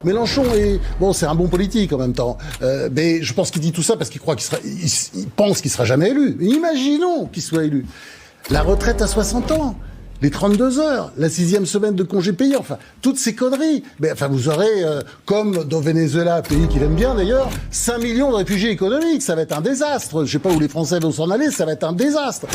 Mélenchon est... Bon, c'est un bon politique en même temps. Mais je pense qu'il dit tout ça parce qu'il croit il pense qu'il sera jamais élu. Mais imaginons qu'il soit élu. La retraite à 60 ans. Les 32 heures, la 6e semaine de congé payé, enfin, toutes ces conneries. Mais enfin, vous aurez, comme dans Venezuela, pays qu'il aime bien d'ailleurs, 5 millions de réfugiés économiques. Ça va être un désastre. Je sais pas où les Français vont s'en aller, ça va être un désastre.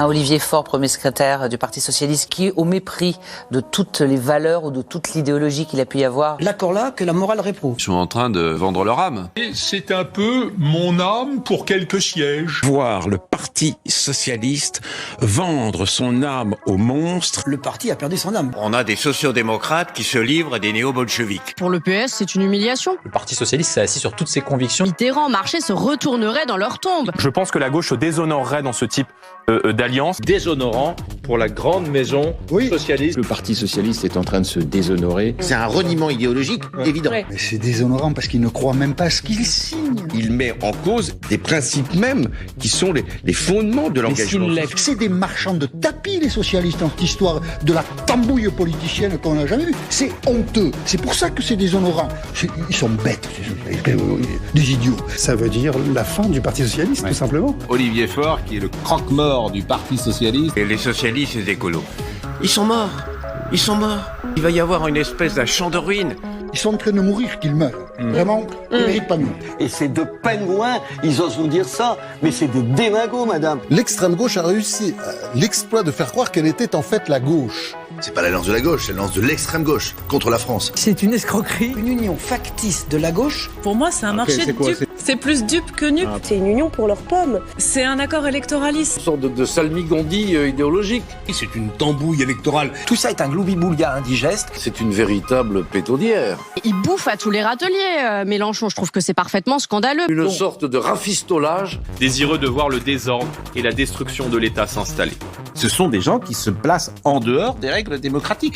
Olivier Faure, premier secrétaire du Parti Socialiste, qui, au mépris de toutes les valeurs ou de toute l'idéologie qu'il a pu y avoir... L'accord là que la morale réprouve. Ils sont en train de vendre leur âme. Et c'est un peu mon âme pour quelques sièges. Voir le Parti Socialiste vendre son âme au monstre. Le parti a perdu son âme. On a des sociodémocrates qui se livrent à des néo-bolcheviques. Pour le PS, c'est une humiliation. Le Parti Socialiste s'est assis sur toutes ses convictions. Mitterrand, Marchais se retourneraient dans leur tombe. Je pense que la gauche se déshonorerait dans ce type d'alliance. Déshonorant pour la grande maison socialiste. Le Parti Socialiste est en train de se déshonorer. C'est un reniement idéologique évident. Mais c'est déshonorant parce qu'il ne croit même pas à ce qu'il signe. Il met en cause des principes mêmes qui sont les fondements de l'engagement. C'est des marchands de tapis, les socialistes, dans cette histoire de la tambouille politicienne qu'on n'a jamais vue. C'est honteux. C'est pour ça que c'est déshonorant. Ils sont bêtes, des idiots. Ça veut dire la fin du Parti Socialiste, tout simplement. Olivier Faure, qui est le croque-mort du Parti Socialiste. Et les socialistes et les écolos. Ils sont morts. Ils sont morts. Il va y avoir une espèce d'un champ de ruines. Ils sont en train de mourir qu'ils meurent. Vraiment, ils ne méritent pas mieux. Et ces deux pingouins, ils osent vous dire ça, mais c'est des démagos, madame. L'extrême gauche a réussi l'exploit de faire croire qu'elle était en fait la gauche. C'est pas l'alliance de la gauche, c'est l'alliance de l'extrême gauche contre la France. C'est une escroquerie. Une union factice de la gauche. Pour moi, c'est un marché de dupes. C'est plus dupe que nupe. C'est une union pour leurs pommes. C'est un accord électoraliste. Une sorte de salmigondis idéologique. C'est une tambouille électorale. Tout ça est un gloubi-boulga indigeste. C'est une véritable pétaudière. Il bouffe à tous les râteliers, Mélenchon. Je trouve que c'est parfaitement scandaleux. Une sorte de rafistolage. Désireux de voir le désordre et la destruction de l'État s'installer. Ce sont des gens qui se placent en dehors des règles démocratiques.